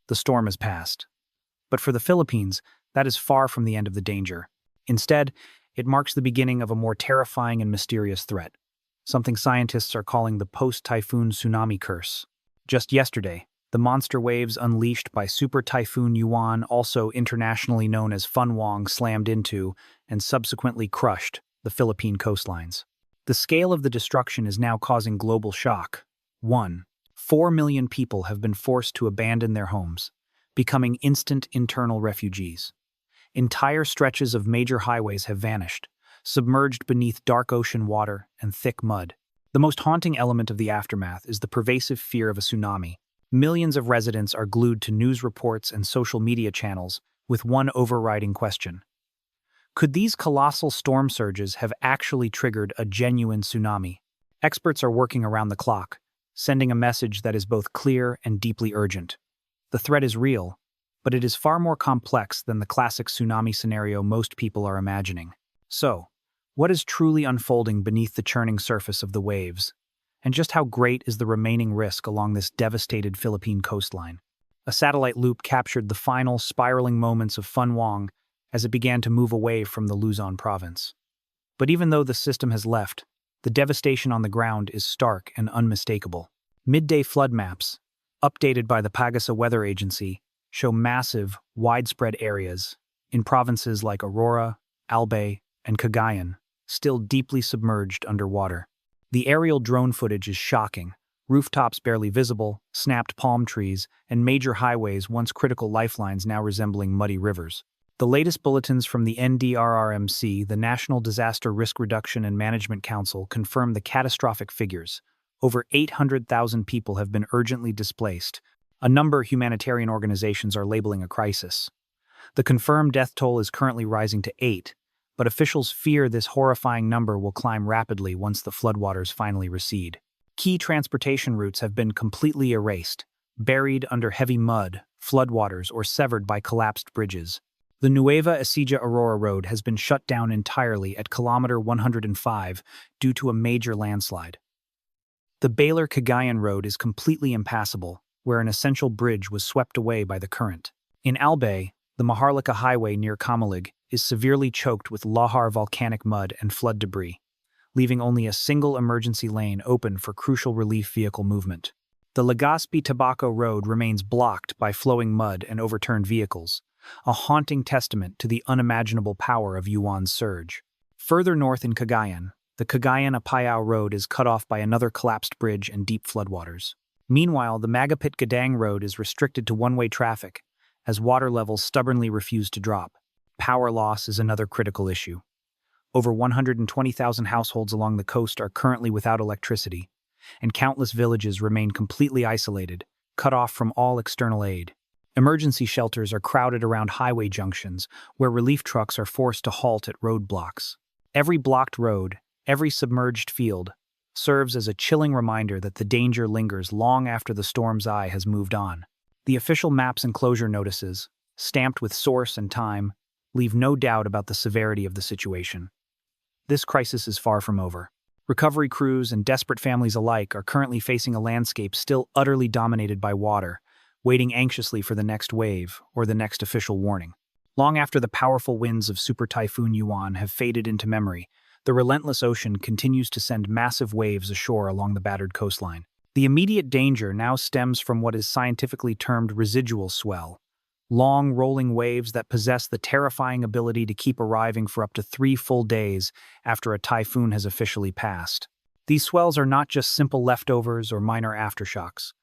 the storm has passed. But for the Philippines, that is far from the end of the danger. Instead, it marks the beginning of a more terrifying and mysterious threat, something scientists are calling the post-typhoon tsunami curse. Just yesterday, the monster waves unleashed by Super Typhoon Uwan, also internationally known as Wong, slammed into and subsequently crushed the Philippine coastlines. The scale of the destruction is now causing global shock. 4 million people have been forced to abandon their homes, becoming instant internal refugees. Entire stretches of major highways have vanished, submerged beneath dark ocean water and thick mud. The most haunting element of the aftermath is the pervasive fear of a tsunami. Millions of residents are glued to news reports and social media channels with one overriding question. Could these colossal storm surges have actually triggered a genuine tsunami? Experts are working around the clock, sending a message that is both clear and deeply urgent. The threat is real, but it is far more complex than the classic tsunami scenario most people are imagining. So, what is truly unfolding beneath the churning surface of the waves? And just how great is the remaining risk along this devastated Philippine coastline? A satellite loop captured the final spiraling moments of Wong as it began to move away from the Luzon province. But even though the system has left, the devastation on the ground is stark and unmistakable. Midday flood maps, updated by the PAGASA weather agency, show massive, widespread areas in provinces like Aurora, Albay, and Cagayan, still deeply submerged underwater. The aerial drone footage is shocking. Rooftops barely visible, snapped palm trees, and major highways once critical lifelines now resembling muddy rivers. The latest bulletins from the NDRRMC, the National Disaster Risk Reduction and Management Council, confirm the catastrophic figures. Over 800,000 people have been urgently displaced, a number humanitarian organizations are labeling a crisis. The confirmed death toll is currently rising to 8, but officials fear this horrifying number will climb rapidly once the floodwaters finally recede. Key transportation routes have been completely erased, buried under heavy mud, floodwaters, or severed by collapsed bridges. The Nueva Ecija Aurora Road has been shut down entirely at kilometer 105 due to a major landslide. The Baler-Cagayan Road is completely impassable, where an essential bridge was swept away by the current. In Albay, the Maharlika Highway near Camalig is severely choked with lahar volcanic mud and flood debris, leaving only a single emergency lane open for crucial relief vehicle movement. The Legazpi-Tabaco Road remains blocked by flowing mud and overturned vehicles, a haunting testament to the unimaginable power of Uwan's surge. Further north in Cagayan, the Cagayan-Apayao Road is cut off by another collapsed bridge and deep floodwaters. Meanwhile, the Magapit-Gadang Road is restricted to one-way traffic, as water levels stubbornly refuse to drop. Power loss is another critical issue. Over 120,000 households along the coast are currently without electricity, and countless villages remain completely isolated, cut off from all external aid. Emergency shelters are crowded around highway junctions, where relief trucks are forced to halt at roadblocks. Every blocked road, every submerged field, serves as a chilling reminder that the danger lingers long after the storm's eye has moved on. The official maps and closure notices, stamped with source and time, leave no doubt about the severity of the situation. This crisis is far from over. Recovery crews and desperate families alike are currently facing a landscape still utterly dominated by water, waiting anxiously for the next wave or the next official warning. Long after the powerful winds of Super Typhoon Uwan have faded into memory, the relentless ocean continues to send massive waves ashore along the battered coastline. The immediate danger now stems from what is scientifically termed residual swell, long rolling waves that possess the terrifying ability to keep arriving for up to 3 full days after a typhoon has officially passed. These swells are not just simple leftovers or minor aftershocks.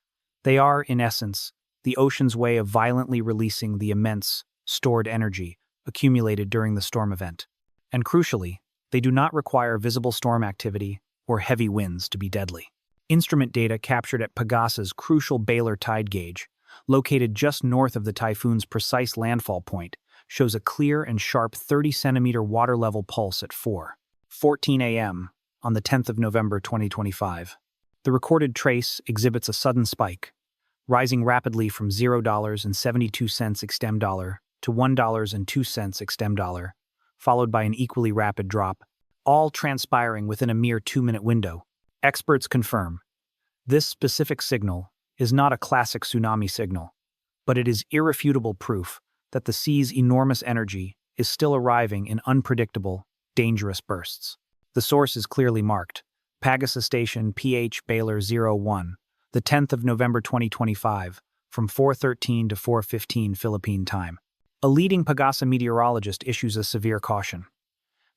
They are, in essence, the ocean's way of violently releasing the immense, stored energy accumulated during the storm event. And crucially, they do not require visible storm activity or heavy winds to be deadly. Instrument data captured at PAGASA's crucial Baler tide gauge, located just north of the typhoon's precise landfall point, shows a clear and sharp 30-centimeter water level pulse at 4:14 a.m. on the 10th of November 2025. The recorded trace exhibits a sudden spike, rising rapidly from $0.72 extem dollar to $1.02 extem dollar, followed by an equally rapid drop, all transpiring within a mere 2-minute window. Experts confirm this specific signal is not a classic tsunami signal, but it is irrefutable proof that the sea's enormous energy is still arriving in unpredictable, dangerous bursts. The source is clearly marked: PAGASA Station PH Baylor 01, the 10th of November 2025, from 4:13 to 4:15 Philippine time. A leading PAGASA meteorologist issues a severe caution.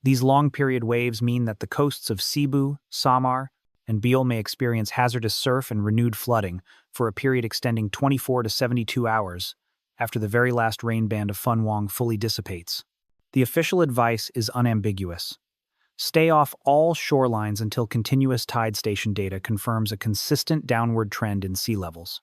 These long-period waves mean that the coasts of Cebu, Samar, and Biol may experience hazardous surf and renewed flooding for a period extending 24 to 72 hours after the very last rain band of Wong fully dissipates. The official advice is unambiguous. Stay off all shorelines until continuous tide station data confirms a consistent downward trend in sea levels.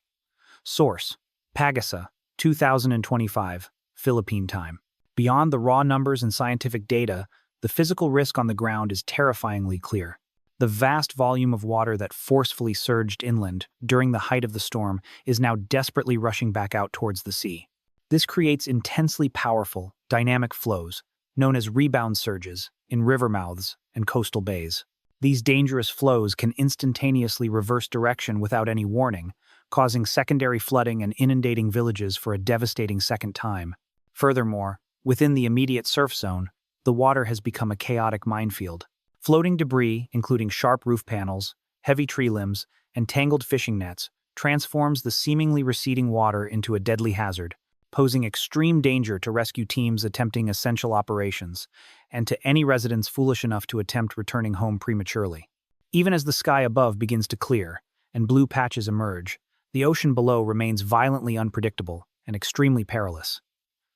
Source: PAGASA, 2025, Philippine time. Beyond the raw numbers and scientific data, the physical risk on the ground is terrifyingly clear. The vast volume of water that forcefully surged inland during the height of the storm is now desperately rushing back out towards the sea. This creates intensely powerful, dynamic flows, known as rebound surges, in river mouths and coastal bays. These dangerous flows can instantaneously reverse direction without any warning, causing secondary flooding and inundating villages for a devastating second time. Furthermore, within the immediate surf zone, the water has become a chaotic minefield. Floating debris, including sharp roof panels, heavy tree limbs, and tangled fishing nets, transforms the seemingly receding water into a deadly hazard, posing extreme danger to rescue teams attempting essential operations, and to any residents foolish enough to attempt returning home prematurely. Even as the sky above begins to clear and blue patches emerge, the ocean below remains violently unpredictable and extremely perilous.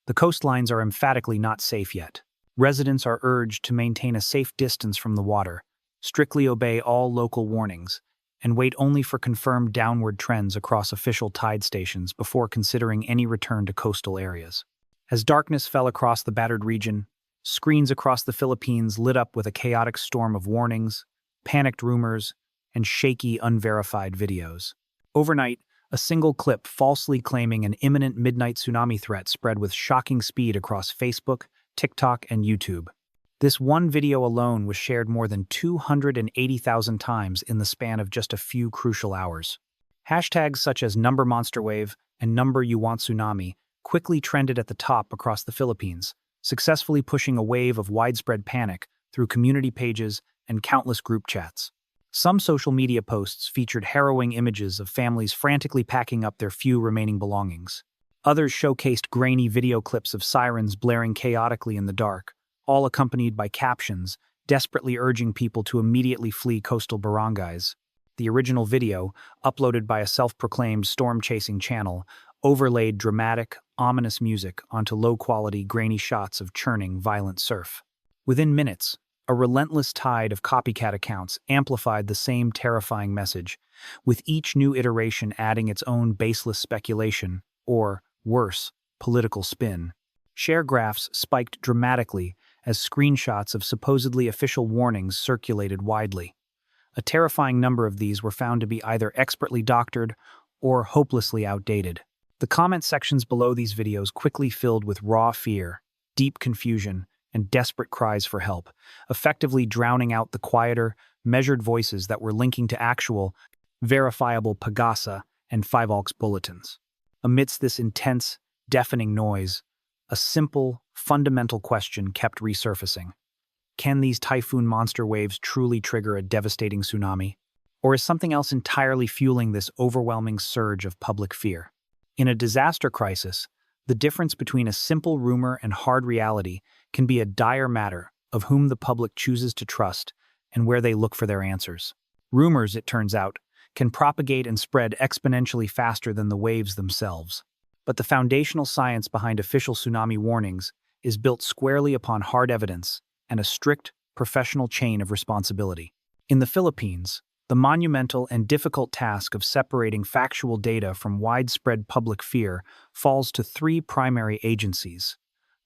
The coastlines are emphatically not safe yet. Residents are urged to maintain a safe distance from the water, strictly obey all local warnings, and wait only for confirmed downward trends across official tide stations before considering any return to coastal areas. As darkness fell across the battered region, screens across the Philippines lit up with a chaotic storm of warnings, panicked rumors, and shaky, unverified videos. Overnight, a single clip falsely claiming an imminent midnight tsunami threat spread with shocking speed across Facebook, TikTok, and YouTube. This one video alone was shared more than 280,000 times in the span of just a few crucial hours. Hashtags such as #MonsterWave and #YouWantTsunami quickly trended at the top across the Philippines, successfully pushing a wave of widespread panic through community pages and countless group chats. Some social media posts featured harrowing images of families frantically packing up their few remaining belongings. Others showcased grainy video clips of sirens blaring chaotically in the dark, all accompanied by captions desperately urging people to immediately flee coastal barangays. The original video, uploaded by a self-proclaimed storm-chasing channel, overlaid dramatic, ominous music onto low-quality, grainy shots of churning, violent surf. Within minutes, a relentless tide of copycat accounts amplified the same terrifying message, with each new iteration adding its own baseless speculation, or, worse, political spin. Share graphs spiked dramatically as screenshots of supposedly official warnings circulated widely. A terrifying number of these were found to be either expertly doctored or hopelessly outdated. The comment sections below these videos quickly filled with raw fear, deep confusion, and desperate cries for help, effectively drowning out the quieter, measured voices that were linking to actual, verifiable PAGASA and PHIVOLCS bulletins. Amidst this intense, deafening noise, a simple, fundamental question kept resurfacing. Can these typhoon monster waves truly trigger a devastating tsunami? Or is something else entirely fueling this overwhelming surge of public fear? In a disaster crisis, the difference between a simple rumor and hard reality can be a dire matter of whom the public chooses to trust and where they look for their answers. Rumors, it turns out, can propagate and spread exponentially faster than the waves themselves. But the foundational science behind official tsunami warnings is built squarely upon hard evidence and a strict, professional chain of responsibility. In the Philippines, the monumental and difficult task of separating factual data from widespread public fear falls to three primary agencies: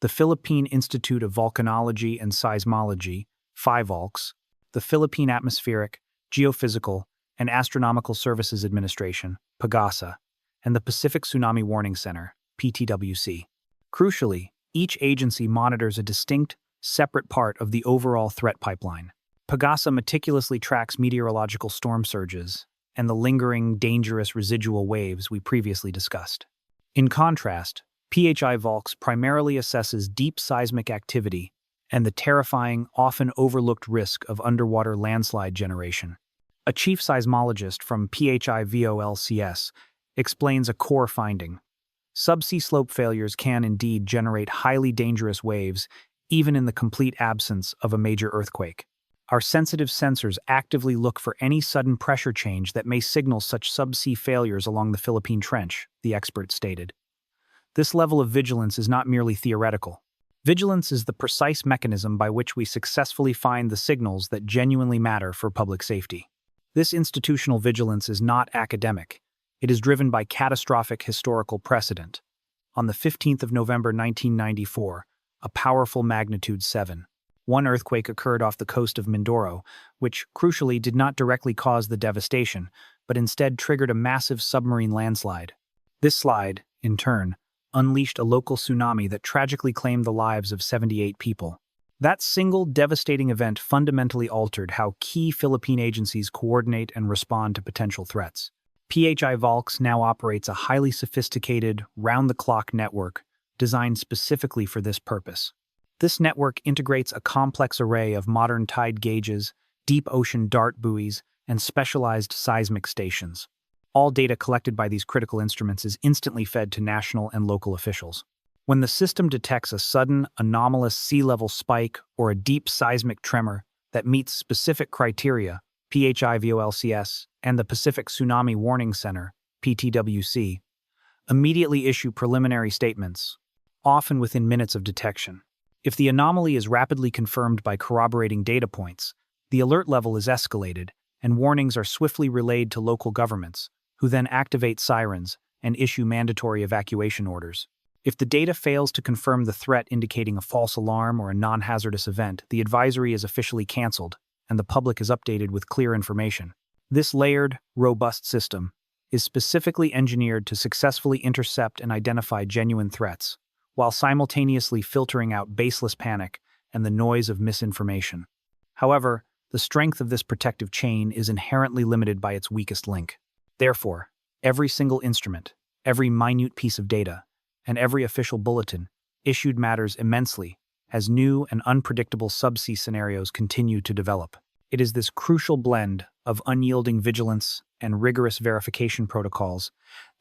the Philippine Institute of Volcanology and Seismology, PHIVOLCS, the Philippine Atmospheric, Geophysical, and Astronomical Services Administration, PAGASA, and the Pacific Tsunami Warning Center, PTWC. Crucially, each agency monitors a distinct, separate part of the overall threat pipeline. PAGASA meticulously tracks meteorological storm surges and the lingering, dangerous residual waves we previously discussed. In contrast, PHIVOLCS primarily assesses deep seismic activity and the terrifying, often overlooked risk of underwater landslide generation. A chief seismologist from PHIVOLCS explains a core finding. Subsea slope failures can indeed generate highly dangerous waves, even in the complete absence of a major earthquake. Our sensitive sensors actively look for any sudden pressure change that may signal such subsea failures along the Philippine Trench, the expert stated. This level of vigilance is not merely theoretical. Vigilance is the precise mechanism by which we successfully find the signals that genuinely matter for public safety. This institutional vigilance is not academic. It is driven by catastrophic historical precedent. On the 15th of November 1994, a powerful magnitude 7.1 earthquake occurred off the coast of Mindoro, which, crucially, did not directly cause the devastation, but instead triggered a massive submarine landslide. This slide, in turn, unleashed a local tsunami that tragically claimed the lives of 78 people. That single devastating event fundamentally altered how key Philippine agencies coordinate and respond to potential threats. PHIVOLCS now operates a highly sophisticated, round-the-clock network designed specifically for this purpose. This network integrates a complex array of modern tide gauges, deep ocean dart buoys, and specialized seismic stations. All data collected by these critical instruments is instantly fed to national and local officials. When the system detects a sudden, anomalous sea level spike or a deep seismic tremor that meets specific criteria, PHIVOLCS and the Pacific Tsunami Warning Center, PTWC, immediately issue preliminary statements, often within minutes of detection. If the anomaly is rapidly confirmed by corroborating data points, the alert level is escalated, and warnings are swiftly relayed to local governments, who then activate sirens and issue mandatory evacuation orders. If the data fails to confirm the threat indicating a false alarm or a non-hazardous event, the advisory is officially canceled, and the public is updated with clear information. This layered, robust system is specifically engineered to successfully intercept and identify genuine threats, while simultaneously filtering out baseless panic and the noise of misinformation. However, the strength of this protective chain is inherently limited by its weakest link. Therefore, every single instrument, every minute piece of data, and every official bulletin issued matters immensely as new and unpredictable subsea scenarios continue to develop. It is this crucial blend of unyielding vigilance and rigorous verification protocols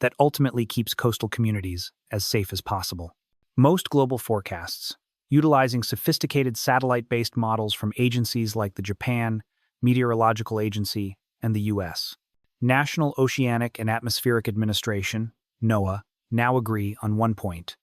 that ultimately keeps coastal communities as safe as possible. Most global forecasts, utilizing sophisticated satellite-based models from agencies like the Japan Meteorological Agency and the U.S. National Oceanic and Atmospheric Administration, NOAA, now agree on one point.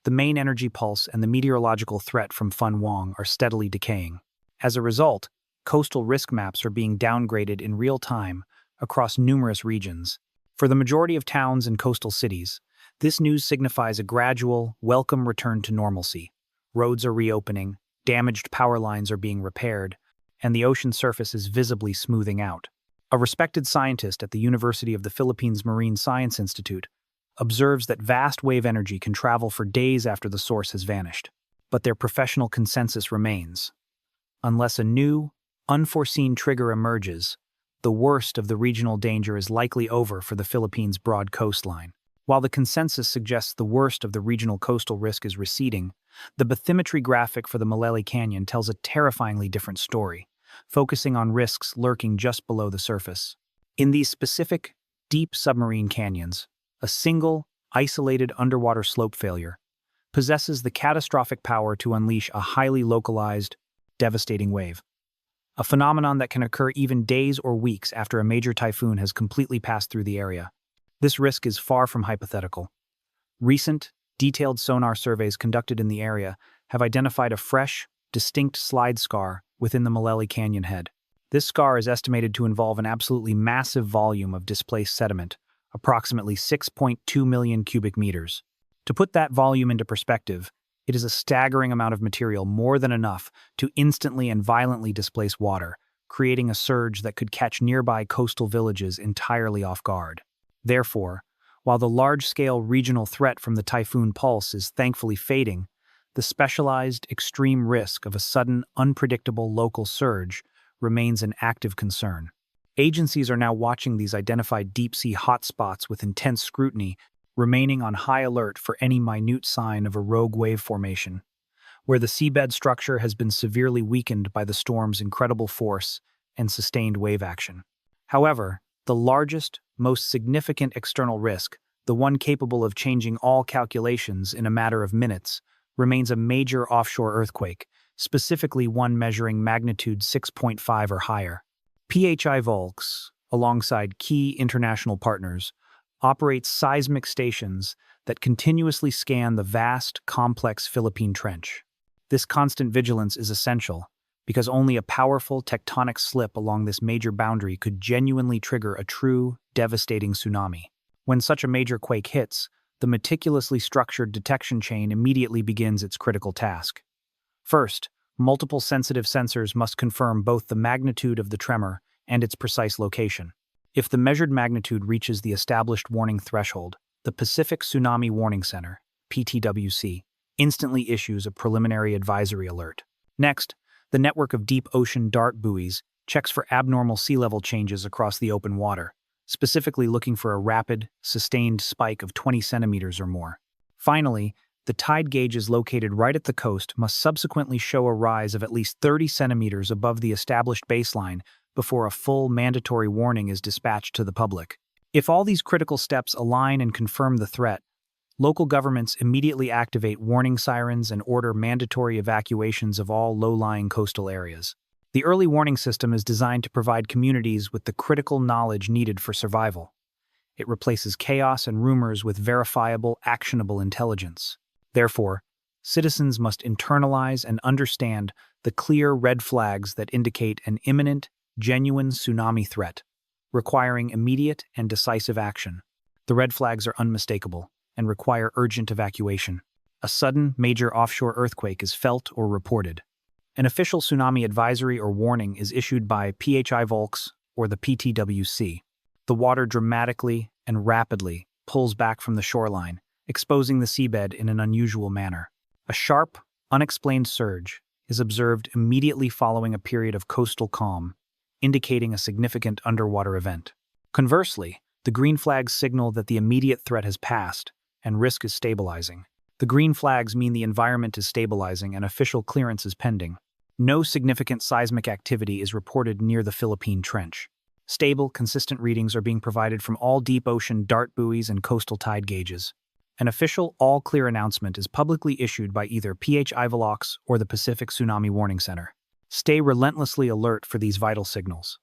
The main energy pulse and the meteorological threat from Wong are steadily decaying. As a result, coastal risk maps are being downgraded in real time across numerous regions. For the majority of towns and coastal cities, this news signifies a gradual, welcome return to normalcy. Roads are reopening, damaged power lines are being repaired, and the ocean surface is visibly smoothing out. A respected scientist at the University of the Philippines Marine Science Institute observes that vast wave energy can travel for days after the source has vanished. But their professional consensus remains. Unless a new, unforeseen trigger emerges, the worst of the regional danger is likely over for the Philippines' broad coastline. While the consensus suggests the worst of the regional coastal risk is receding, the bathymetry graphic for the Malele Canyon tells a terrifyingly different story, focusing on risks lurking just below the surface. In these specific, deep submarine canyons, a single, isolated underwater slope failure possesses the catastrophic power to unleash a highly localized, devastating wave. A phenomenon that can occur even days or weeks after a major typhoon has completely passed through the area. This risk is far from hypothetical. Recent, detailed sonar surveys conducted in the area have identified a fresh, distinct slide scar within the Malele Canyon head. This scar is estimated to involve an absolutely massive volume of displaced sediment, approximately 6.2 million cubic meters. To put that volume into perspective, it is a staggering amount of material, more than enough to instantly and violently displace water, creating a surge that could catch nearby coastal villages entirely off guard. Therefore, while the large-scale regional threat from the typhoon pulse is thankfully fading, the specialized, extreme risk of a sudden, unpredictable local surge remains an active concern. Agencies are now watching these identified deep-sea hotspots with intense scrutiny remaining on high alert for any minute sign of a rogue wave formation, where the seabed structure has been severely weakened by the storm's incredible force and sustained wave action. However, the largest, most significant external risk, the one capable of changing all calculations in a matter of minutes, remains a major offshore earthquake, specifically one measuring magnitude 6.5 or higher. PHIVOLCS, alongside key international partners, operates seismic stations that continuously scan the vast, complex Philippine Trench. This constant vigilance is essential, because only a powerful tectonic slip along this major boundary could genuinely trigger a true, devastating tsunami. When such a major quake hits, the meticulously structured detection chain immediately begins its critical task. First, multiple sensitive sensors must confirm both the magnitude of the tremor and its precise location. If the measured magnitude reaches the established warning threshold, the Pacific Tsunami Warning Center, PTWC, instantly issues a preliminary advisory alert. Next, the network of deep ocean dart buoys checks for abnormal sea level changes across the open water, specifically looking for a rapid, sustained spike of 20 centimeters or more. Finally, the tide gauges located right at the coast must subsequently show a rise of at least 30 centimeters above the established baseline before a full mandatory warning is dispatched to the public. If all these critical steps align and confirm the threat, local governments immediately activate warning sirens and order mandatory evacuations of all low-lying coastal areas. The early warning system is designed to provide communities with the critical knowledge needed for survival. It replaces chaos and rumors with verifiable, actionable intelligence. Therefore, citizens must internalize and understand the clear red flags that indicate an imminent, genuine tsunami threat, requiring immediate and decisive action. The red flags are unmistakable and require urgent evacuation. A sudden, major offshore earthquake is felt or reported. An official tsunami advisory or warning is issued by PHIVOLCS or the PTWC. The water dramatically and rapidly pulls back from the shoreline, exposing the seabed in an unusual manner. A sharp, unexplained surge is observed immediately following a period of coastal calm, indicating a significant underwater event. Conversely, the green flags signal that the immediate threat has passed and risk is stabilizing. The green flags mean the environment is stabilizing and official clearance is pending. No significant seismic activity is reported near the Philippine Trench. Stable, consistent readings are being provided from all deep ocean dart buoys and coastal tide gauges. An official all-clear announcement is publicly issued by either PHIVOLCS or the Pacific Tsunami Warning Center. Stay relentlessly alert for these vital signals.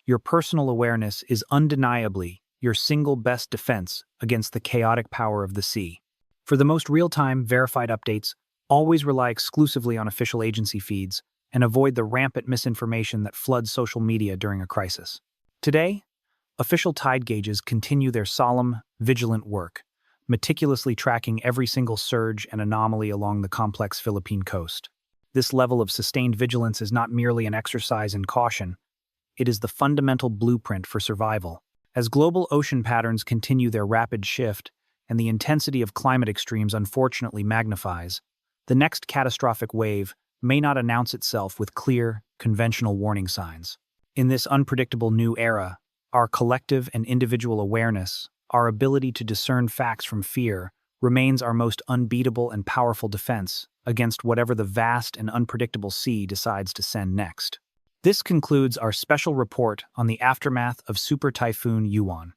Your personal awareness is undeniably your single best defense against the chaotic power of the sea. For the most real-time, verified updates, always rely exclusively on official agency feeds and avoid the rampant misinformation that floods social media during a crisis. Today, official tide gauges continue their solemn, vigilant work, meticulously tracking every single surge and anomaly along the complex Philippine coast. This level of sustained vigilance is not merely an exercise in caution, it is the fundamental blueprint for survival. As global ocean patterns continue their rapid shift and the intensity of climate extremes unfortunately magnifies, the next catastrophic wave may not announce itself with clear, conventional warning signs. In this unpredictable new era, our collective and individual awareness, our ability to discern facts from fear, remains our most unbeatable and powerful defense against whatever the vast and unpredictable sea decides to send next. This concludes our special report on the aftermath of Super Typhoon Uwan.